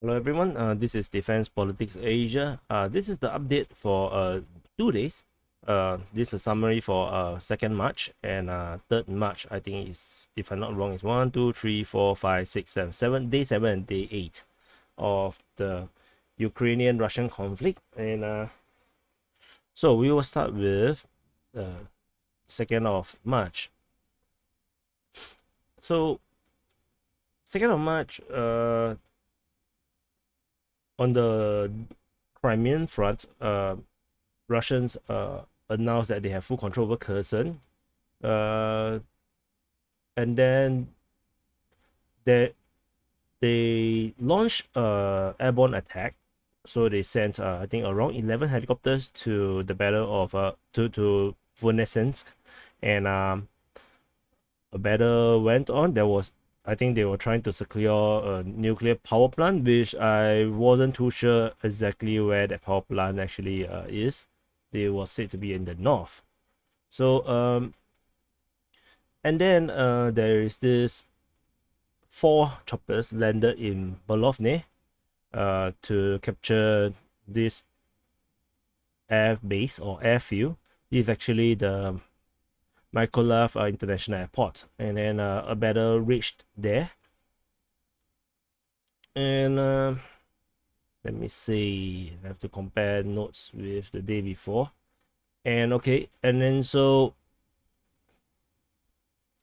Hello everyone, this is Defense Politics Asia. This is the update for 2 days. This is a summary for 2nd March and 3rd March. I think is, if I'm not wrong, is 1, 2, 3, 4, 5, 6, 7, 7, day 7 and day 8 of the Ukrainian-Russian conflict. And so we will start with 2nd of March. So 2nd of March, on the Crimean front, Russians announced that they have full control over Kherson, and then they launched airborne attack. So they sent I think around 11 helicopters to the battle of to Vonesensky, and a battle went on. I think they were trying to secure a nuclear power plant, which I wasn't too sure exactly where that power plant actually is. They were said to be in the north. So and then there is this 4 choppers landed in Bolovne to capture this air base or airfield. This is actually the Mykolaiv International Airport, and then a battle reached there. And let me see, I have to compare notes with the day before. And okay, and then so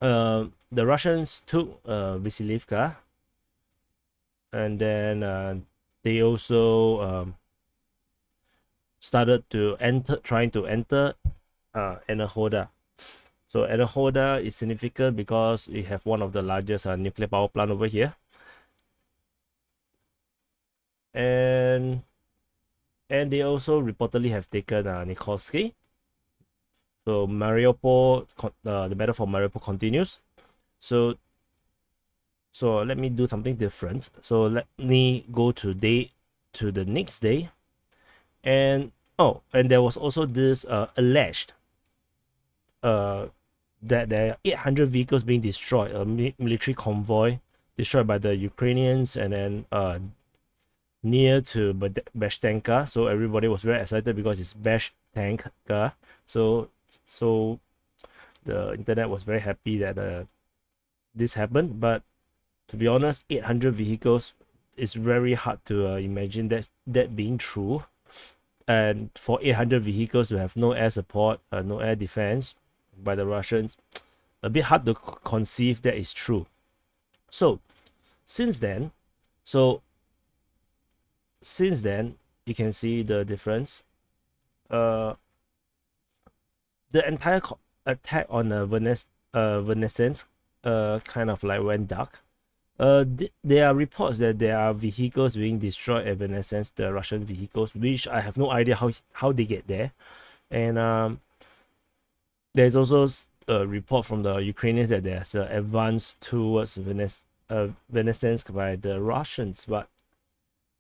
the Russians took Vasilivka, and then they also started to trying to enter Enerhodar. So Enerhodar is significant because we have one of the largest nuclear power plant over here. And they also reportedly have taken Nikolsky. So Mariupol, the battle for Mariupol continues. So let me do something different. So let me go to the next day. And and there was also this alleged that there are 800 vehicles being destroyed, a military convoy destroyed by the Ukrainians, and then near to Beshtenka. So everybody was very excited because it's Beshtenka. So the internet was very happy that this happened. But to be honest, 800 vehicles is very hard to imagine that being true. And for 800 vehicles to have no air support, no air defense by the Russians, a bit hard to conceive that is true. So since then, you can see the difference. The entire attack on Venescence kind of like went dark. There are reports that there are vehicles being destroyed at Venescence, the Russian vehicles, which I have no idea how they get there. And there's also a report from the Ukrainians that there's an advance towards Venescence by the Russians, but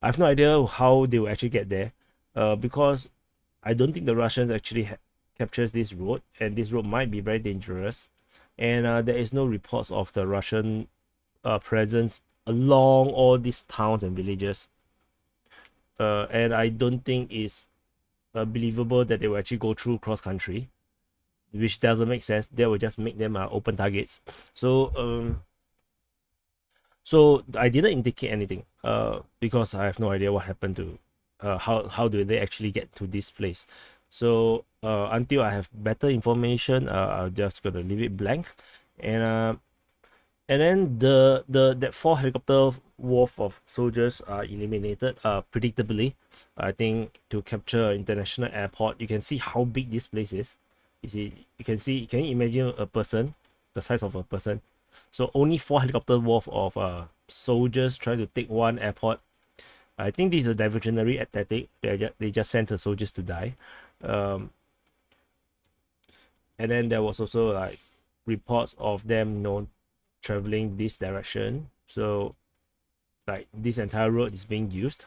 I have no idea how they will actually get there, because I don't think the Russians actually captures this road, and this road might be very dangerous. And there is no reports of the Russian presence along all these towns and villages. And I don't think it's believable that they will actually go through cross country, which doesn't make sense. That will just make them open targets. So I didn't indicate anything because I have no idea what happened to how do they actually get to this place. So until I have better information, I'm just gonna leave it blank. And then that 4 helicopter worth of soldiers are eliminated predictably. I think to capture international airport, you can see how big this place is. Can you imagine a person, the size of a person? So only 4 helicopter worth of soldiers trying to take one airport. I think this is a diversionary tactic. They just sent the soldiers to die. And then there was also like reports of them traveling this direction. So like this entire road is being used.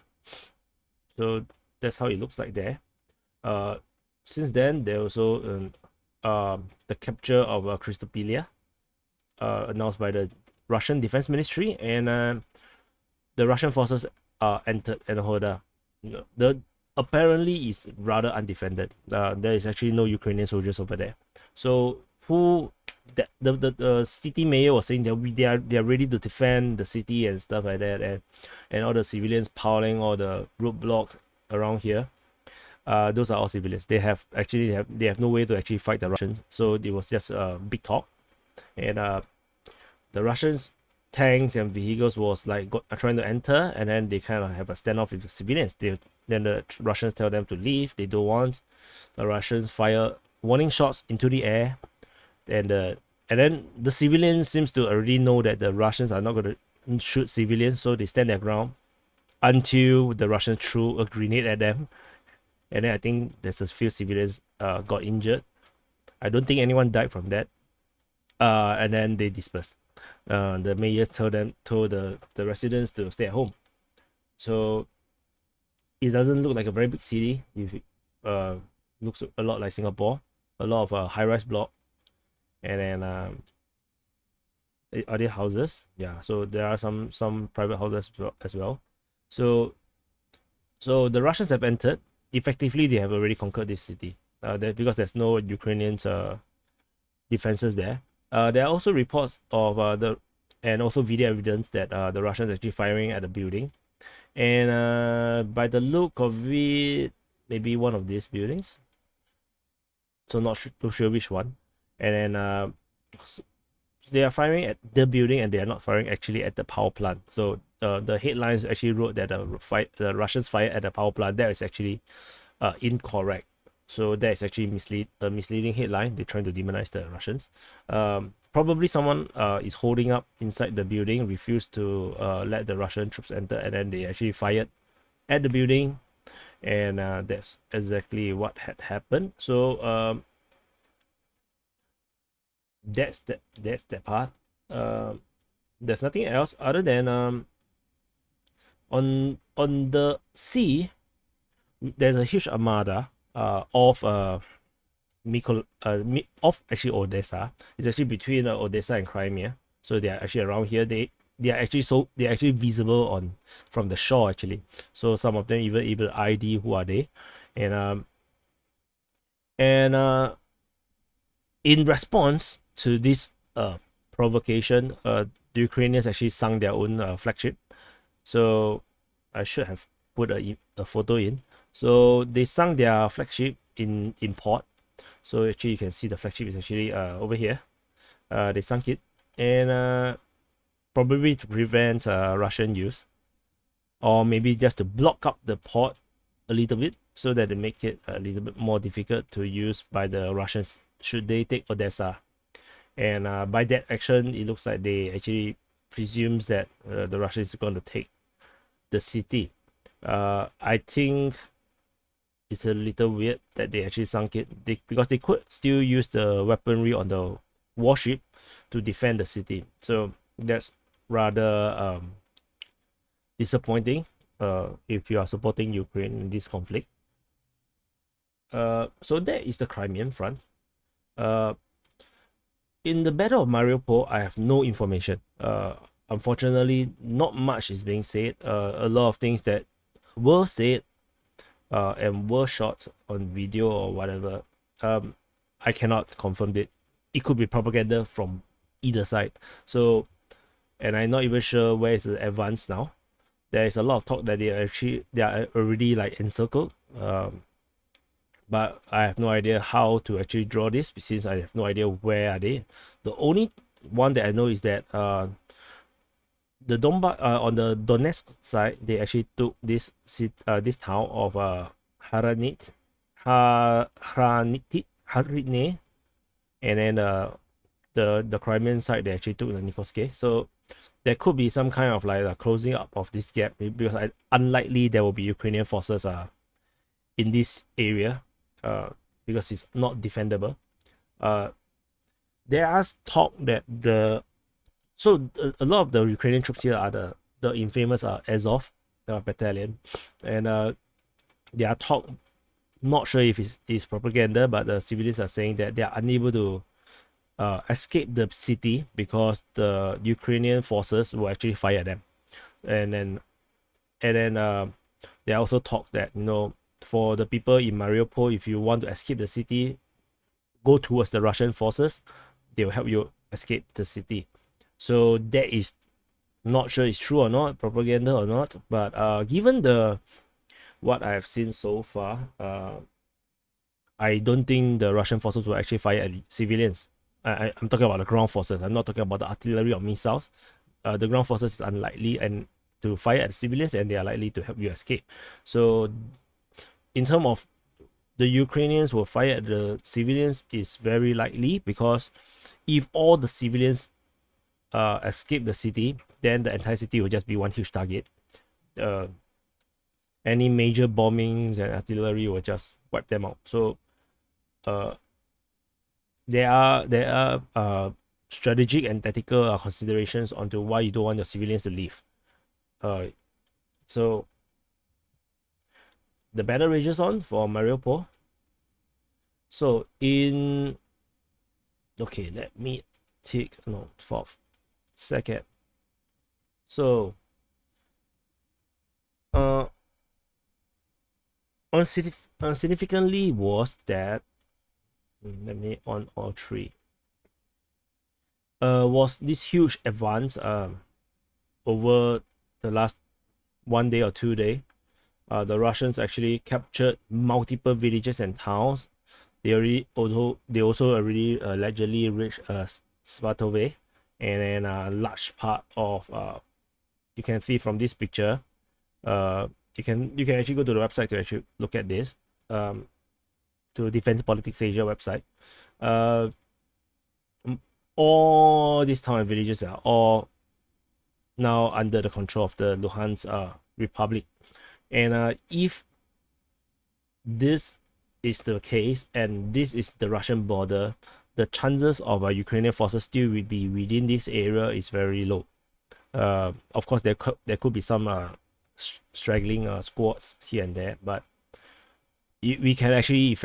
So that's how it looks like there. Since then, there also the capture of Christopelia, announced by the Russian Defense Ministry, and the Russian forces entered Enerhodar. The apparently is rather undefended. There is actually no Ukrainian soldiers over there. So who the city mayor was saying that they are ready to defend the city and stuff like that, and all the civilians piling all the roadblocks around here. Those are all civilians. They have no way to actually fight the Russians. So it was just big talk, and the Russians tanks and vehicles was like trying to enter, and then they kind of have a standoff with the civilians. Then the Russians tell them to leave. They don't want. The Russians fire warning shots into the air, and then the civilians seems to already know that the Russians are not going to shoot civilians, so they stand their ground until the Russians threw a grenade at them, and then I think there's a few civilians got injured. I don't think anyone died from that. And then they dispersed. The mayor told the residents to stay at home. So it doesn't look like a very big city. It looks a lot like Singapore. A lot of high-rise block, and then are there houses? Yeah. So there are some private houses as well. So the Russians have entered. Effectively, they have already conquered this city. Because there's no Ukrainian defenses there. There are also reports of and also video evidence that the Russians actually firing at the building, and by the look of it, maybe one of these buildings. So not too sure which one, and then they are firing at the building and they are not firing actually at the power plant. So the headlines actually wrote that the Russians fired at the power plant. That is actually incorrect. So that is actually a misleading headline. They're trying to demonize the Russians. Probably someone is holding up inside the building, refused to let the Russian troops enter, and then they actually fired at the building, and that's exactly what had happened. So that's that part. There's nothing else other than on the sea, there's a huge armada of actually Odessa. It's actually between Odessa and Crimea. So they are actually around here. They are actually visible on from the shore actually. So some of them even able ID who are they, and in response to this provocation, the Ukrainians actually sunk their own flagship. So I should have put a photo in. So they sunk their flagship in port. So actually you can see the flagship is actually over here. They sunk it, and probably to prevent Russian use, or maybe just to block up the port a little bit so that they make it a little bit more difficult to use by the Russians should they take Odessa. And by that action, it looks like they actually presumes that the Russians is going to take the city. I think it's a little weird that they actually sunk it because they could still use the weaponry on the warship to defend the city. So that's rather disappointing if you are supporting Ukraine in this conflict. So that is the Crimean front. In the Battle of Mariupol, I have no information. Unfortunately, not much is being said. A lot of things that were said and were shot on video or whatever, I cannot confirm it. It could be propaganda from either side. So, and I'm not even sure where is the advance now. There is a lot of talk that they are already like encircled. But I have no idea how to actually draw this since I have no idea where are they. The only one that I know is that the Donbas on the Donetsk side, they actually took this town of Harane, and then the Crimean side they actually took the Nikolske. So there could be some kind of like a closing up of this gap because unlikely there will be Ukrainian forces in this area because it's not defendable. There are talk that a lot of the Ukrainian troops here are the infamous Azov battalion, and there are talk, not sure if it's propaganda, but the civilians are saying that they are unable to escape the city because the Ukrainian forces will actually fire at them, and then And then there are also talk that, you know, for the people in Mariupol, if you want to escape the city, go towards the Russian forces, they will help you escape the city. So that is not sure it's true or not, propaganda or not, but given the what I have seen so far, I don't think the Russian forces will actually fire at civilians. I'm talking about the ground forces. I'm not talking about the artillery or missiles. The ground forces is unlikely and to fire at civilians, and they are likely to help you escape. So, in terms of the Ukrainians will fire at the civilians is very likely, because if all the civilians escape the city, then the entire city will just be one huge target. Any major bombings and artillery will just wipe them out. So there are strategic and tactical considerations onto why you don't want your civilians to leave. So the battle rages on for Mariupol. So okay, let me take a note for a second. So significantly was that, let me on all three, was this huge advance over the last 1 day or 2 day. The Russians actually captured multiple villages and towns. They also already allegedly reached Svatove, and then a large part of you can see from this picture. You can actually go to the website to actually look at this. To Defense Politics Asia website. All these town and villages are all now under the control of the Luhansk Republic. And if this is the case, and this is the Russian border, the chances of Ukrainian forces still will be within this area is very low. Of course, there could be some straggling squads here and there, but we can actually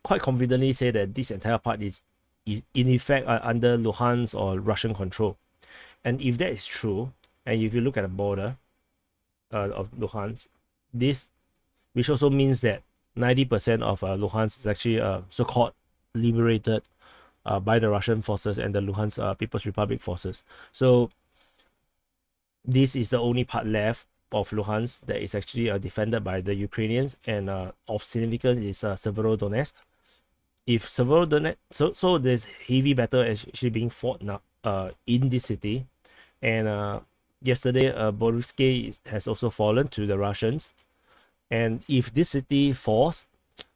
quite confidently say that this entire part is in effect under Luhansk or Russian control. And if that is true, and if you look at the border of Luhansk, which also means that 90% of Luhansk is actually so-called liberated by the Russian forces and the Luhansk People's Republic forces. So this is the only part left of Luhansk that is actually defended by the Ukrainians, and of significance is Severodonetsk. If Severodonetsk, so there's heavy battle actually being fought now in this city, and yesterday Borisky has also fallen to the Russians, and if this city falls,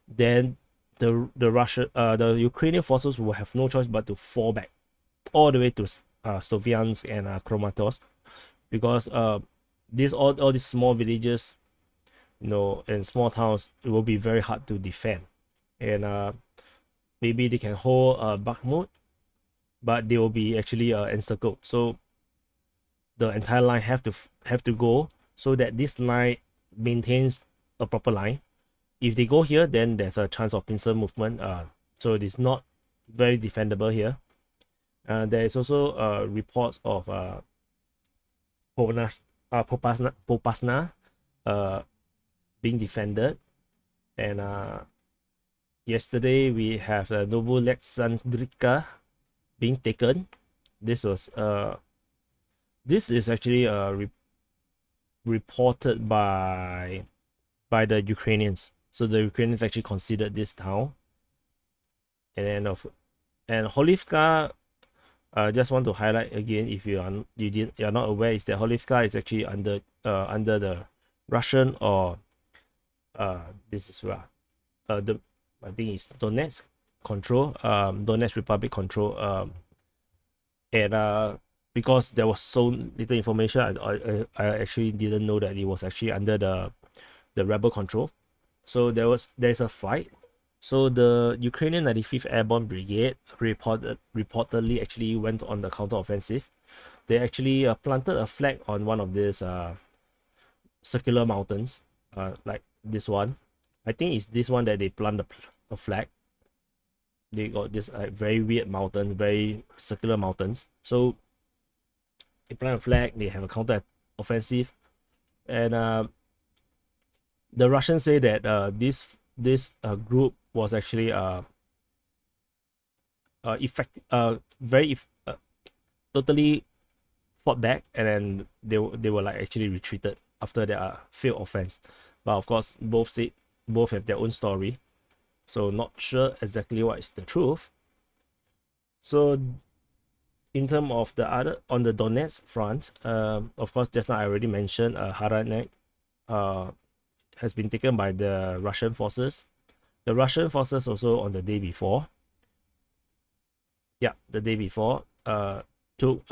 then the Ukrainian forces will have no choice but to fall back all the way to Sloviansk and Kramatorsk, because all these small villages, you know, and small towns, it will be very hard to defend. And maybe they can hold Bakhmut, but they will be actually encircled. So the entire line have to go, so that this line maintains a proper line. If they go here, then there's a chance of pincer movement. So it is not very defendable here. There is also reports of Popasna being defended, and yesterday we have Novoalexandrivka being taken. This is actually reported by the Ukrainians. So the Ukrainians actually considered this town, and then Holivka. Just want to highlight again, if you're not aware, is that Holivka is actually under the Russian, or this is where I think it's Donetsk control, Donetsk Republic control, and because there was so little information, I actually didn't know that it was actually under the rebel control. So there's a fight. So the Ukrainian 95th Airborne Brigade reportedly actually went on the counteroffensive. They actually planted a flag on one of these circular mountains, like this one. I think it's this one that they planted a flag. They got this very weird mountain, very circular mountains. So they plant a flag. They have a counter offensive, And the Russians say that this group was actually effective, totally fought back, and then they were like actually retreated after their failed offense. But of course, both have their own story, so not sure exactly what is the truth. So in terms of the other, on the Donetsk front, of course, just now I already mentioned Haranek has been taken by the Russian forces. The Russian forces also on the day before, took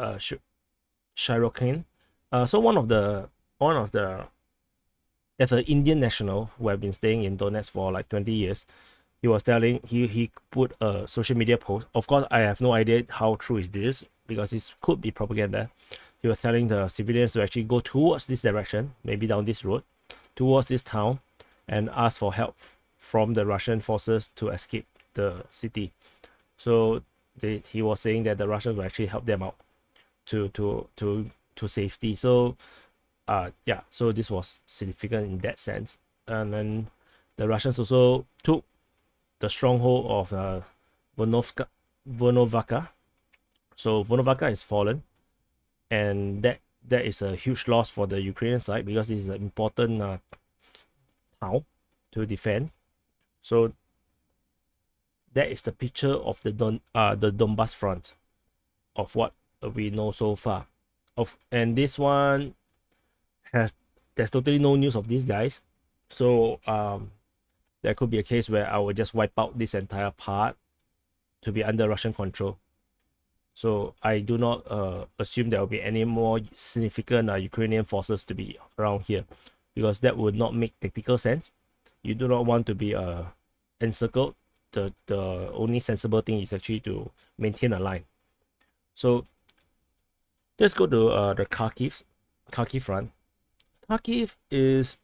Shirokin. So one of the as an Indian national who have been staying in Donetsk for like 20 years, he was telling, he put a social media post. Of course, I have no idea how true is this, because this could be propaganda. He was telling the civilians to actually go towards this direction, maybe down this road, towards this town, and ask for help from the Russian forces to escape the city. So he was saying that the Russians will actually help them out to safety. So yeah, so this was significant in that sense. And then the Russians also took the stronghold of Vonovaka. So Vonovaka is fallen, and that is a huge loss for the Ukrainian side, because it's an important town to defend. So that is the picture of the Donbas front of what we know so far. And this one there's totally no news of these guys. So there could be a case where I will just wipe out this entire part to be under Russian control. So I do not assume there will be any more significant Ukrainian forces to be around here, because that would not make tactical sense. You do not want to be encircled. The only sensible thing is actually to maintain a line. So let's go to the Kharkiv front. Kharkiv is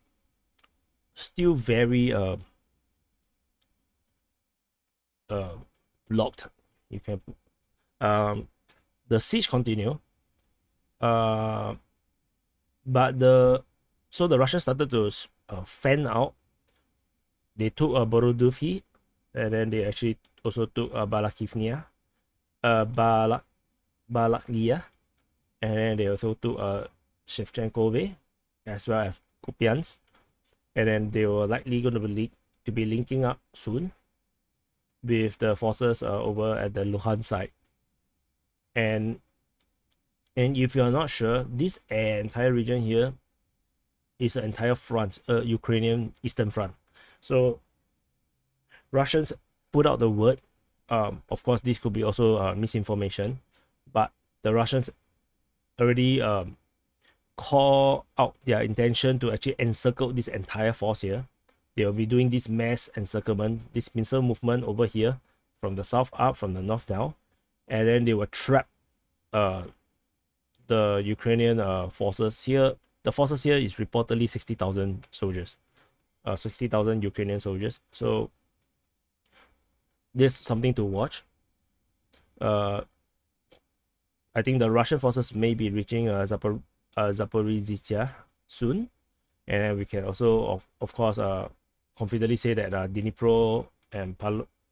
still very locked. You can the siege continue, but the Russians started to fan out. They took Borodovki, and then they actually also took Balakivnia, Balaklia, and then they also took Shevchenkove, as well as Kupiansk, and then they were likely going to be linking up soon with the forces over at the Luhansk side. And if you're not sure, this entire region here is an entire front, Ukrainian Eastern Front. So Russians put out the word. Of course, this could be also misinformation, but the Russians already call out their intention to actually encircle this entire force here. They will be doing this mass encirclement, this missile movement over here, from the south up, from the north down, and then they will trap the Ukrainian forces here. The forces here is reportedly 60,000 soldiers, 60,000 Ukrainian soldiers. So there's something to watch. I think the Russian forces may be reaching Zaporizhzhia soon, and then we can also of course confidently say that Dnipro and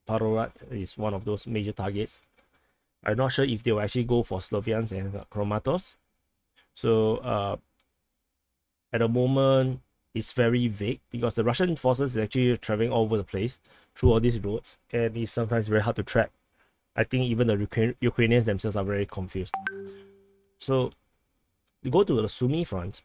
Parorat is one of those major targets. I'm not sure if they will actually go for Sloviansk and Kramatorsk. So at the moment, it's very vague, because the Russian forces is actually traveling all over the place through all these roads, and it's sometimes very hard to track. I think even the Ukrainians themselves are very confused. So we go to the Sumy front.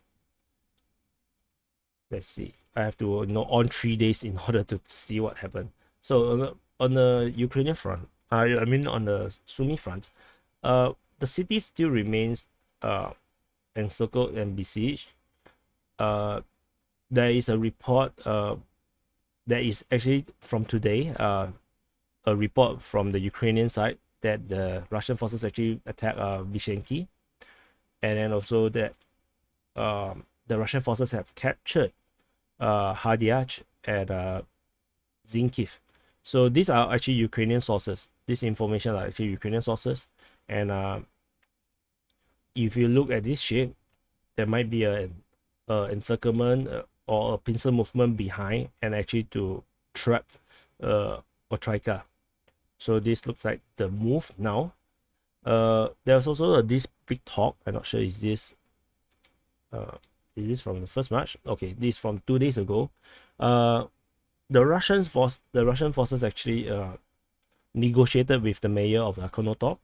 Let's see. I have to on 3 days in order to see what happened. So on the Ukrainian front, I mean on the Sumy front, the city still remains encircled and besieged. There is a report that is actually from today, a report from the Ukrainian side that the Russian forces actually attacked Vishenki, and then also that the Russian forces have captured Hadiach and Zinkiv. So these are actually Ukrainian sources. This information are actually Ukrainian sources, and if you look at this shape, there might be encirclement or a pincer movement behind, and actually to trap Otrika. So this looks like the move now. There's also this big talk. I'm not sure is this from the 1st March? Okay, this is from 2 days ago. The Russian forces actually negotiated with the mayor of Konotop,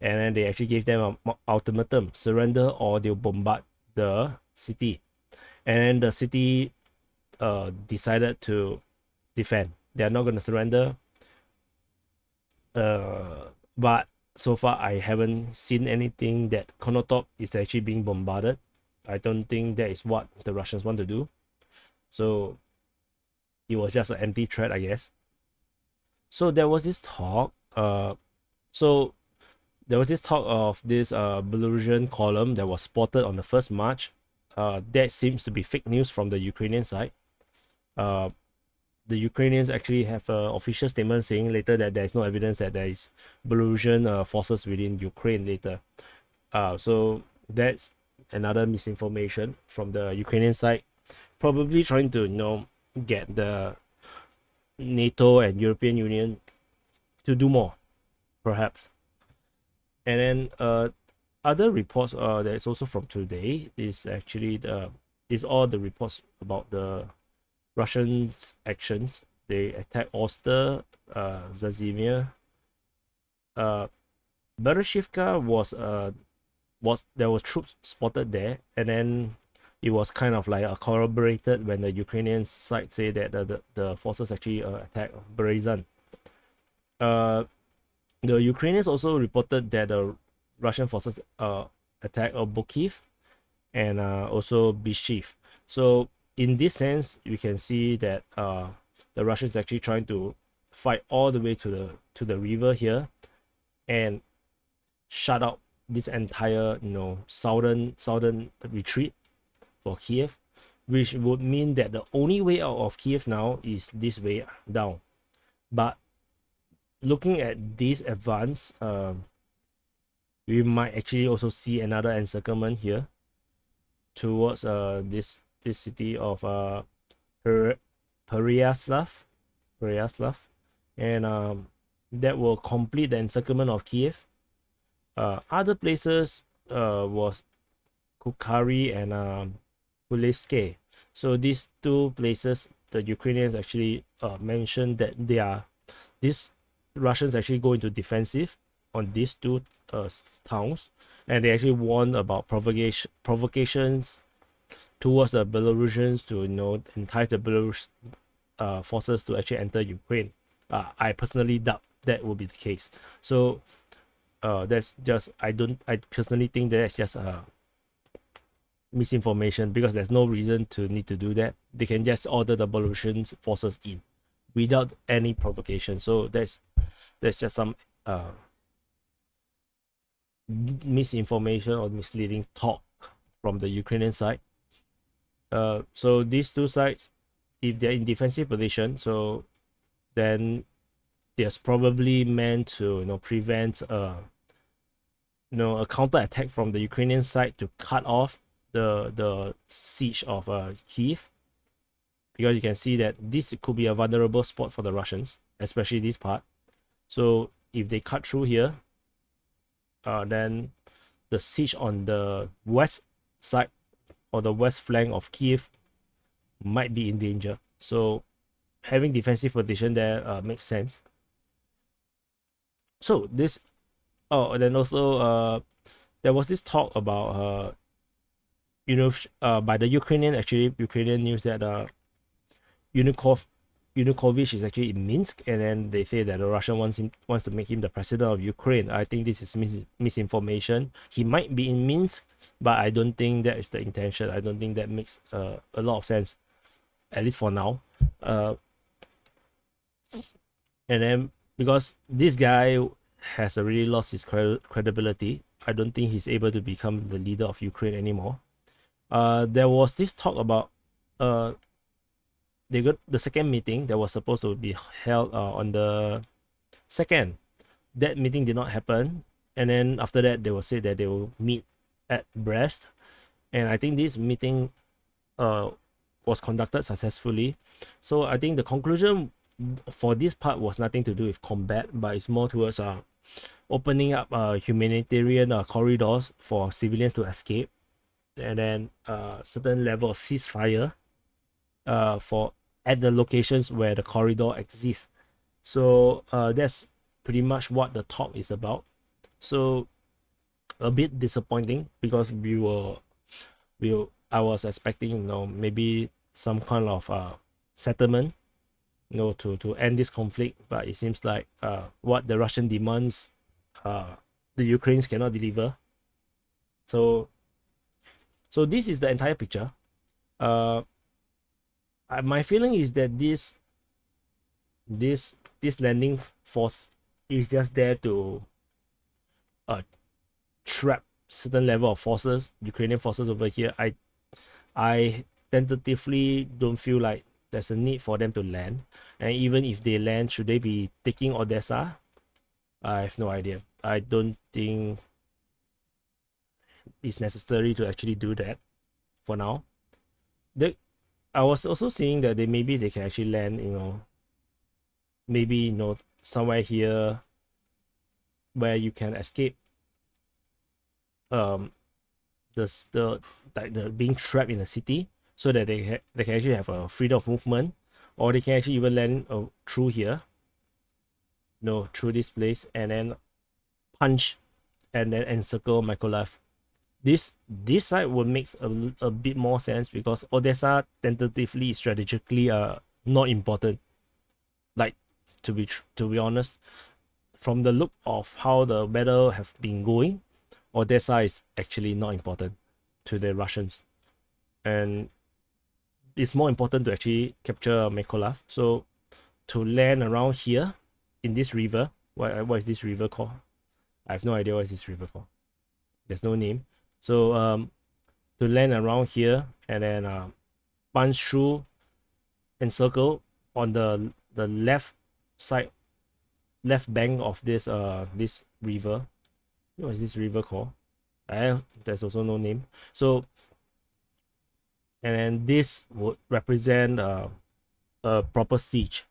and then they actually gave them an ultimatum: surrender or they'll bombard the city. And then the city decided to defend. They are not going to surrender. But so far I haven't seen anything that Konotop is actually being bombarded. I don't think that is what the Russians want to do. So it was just an empty threat, I guess. So there was this talk. There was this talk of this Belarusian column that was spotted on the 1st March. That seems to be fake news from the Ukrainian side. The Ukrainians actually have an official statement saying later that there is no evidence that there is Belarusian forces within Ukraine later. So that's another misinformation from the Ukrainian side, probably trying to get the NATO and European Union to do more, perhaps. And then other reports that is also from today is actually all the reports about the Russian actions. They attacked Oster, Zazimir. Bereshivka was there was troops spotted there, and then it was kind of like corroborated when the Ukrainian side say that the forces actually attacked Berezan. The Ukrainians also reported that the Russian forces attacked Bokiv and also Bishiv. So in this sense, you can see that the Russians actually trying to fight all the way to the river here and shut out this entire southern retreat for Kiev, which would mean that the only way out of Kiev now is this way down. But looking at this advance, we might actually also see another encirclement here towards this city of Pereyaslav, and that will complete the encirclement of Kiev. Other places was Kukari and Kulevske. So these two places, the Ukrainians actually mentioned that these Russians actually go into defensive on these two towns, and they actually warned about provocations towards the Belarusians to entice the Belarus forces to actually enter Ukraine. I personally doubt that will be the case. So that's just I personally think that's just misinformation, because there's no reason to need to do that. They can just order the Belarusian forces in without any provocation. So that's just some misinformation or misleading talk from the Ukrainian side. So these two sides, if they're in defensive position, so then there's probably meant to prevent a counter attack from the Ukrainian side to cut off the siege of Kiev, because you can see that this could be a vulnerable spot for the Russians, especially this part. So if they cut through here, then the siege on the west side or the west flank of Kiev might be in danger. So having defensive position there makes sense. So this, and then also there was this talk about by the Ukrainian news that Yanukovych is actually in Minsk, and then they say that the Russian wants to make him the president of Ukraine. I think this is misinformation. He might be in Minsk, but I don't think that is the intention. I don't think that makes a lot of sense, at least for now. And then because this guy has already lost his credibility, I don't think he's able to become the leader of Ukraine anymore. There was this talk about they got the second meeting that was supposed to be held on the 2nd. That meeting did not happen, and then after that they will say that they will meet at Brest, And I think this meeting was conducted successfully. So I think the conclusion for this part was nothing to do with combat, but it's more towards opening up humanitarian corridors for civilians to escape, and then certain level of ceasefire for at the locations where the corridor exists. So that's pretty much what the talk is about. So a bit disappointing because I was expecting, you know, maybe some kind of settlement, you know, to end this conflict, but it seems like what the Russian demands, the Ukrainians cannot deliver. So this is the entire picture. My feeling is that this landing force is just there to trap certain level of forces, Ukrainian forces over here. I tentatively don't feel like there's a need for them to land. And even if they land, should they be taking Odessa? I have no idea. I don't think it's necessary to actually do that for now. I was also seeing that maybe they can actually land, you know, maybe, you know, somewhere here where you can escape the being trapped in the city, so that they can actually have a freedom of movement, or they can actually even land through here, no, through this place, and then punch and then encircle Mykolaiv. This side would make a bit more sense because Odessa tentatively strategically not important. Like, to be honest, from the look of how the battle have been going, Odessa is actually not important to the Russians, and it's more important to actually capture Mykolaiv. So to land around here in this river, what is this river called? I have no idea what is this river called. There's no name. So to land around here and then punch through, encircle on the left side, left bank of this river. What is this river called? There's also no name. So, and then this would represent a proper siege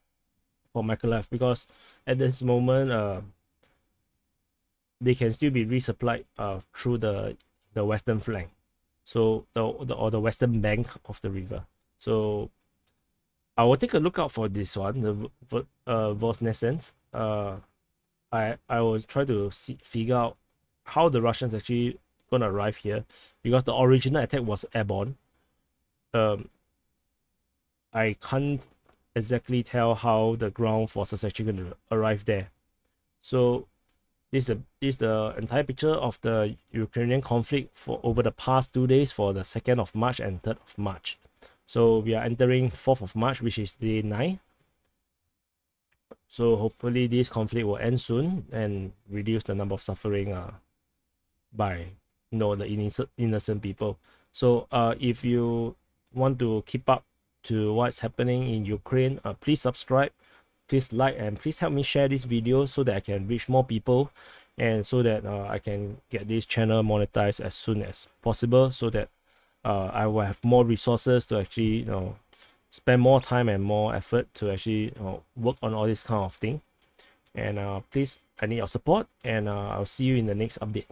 for Mykolaiv, because at this moment they can still be resupplied through the western flank, so the western bank of the river. So I will take a look out for this one, the Vosnescence. I will try to figure out how the Russians actually gonna arrive here, because the original attack was airborne. I can't exactly tell how the ground forces actually gonna arrive there. So this is the entire picture of the Ukrainian conflict for over the past 2 days, for the 2nd of March and 3rd of March. So we are entering 4th of March, which is day 9. So hopefully this conflict will end soon and reduce the number of suffering by, you know, the innocent people. So if you want to keep up to what's happening in Ukraine, please subscribe, please like, and please help me share this video so that I can reach more people, and so that I can get this channel monetized as soon as possible, so that I will have more resources to actually, you know, spend more time and more effort to actually, you know, work on all this kind of thing. And please, I need your support, and I'll see you in the next update.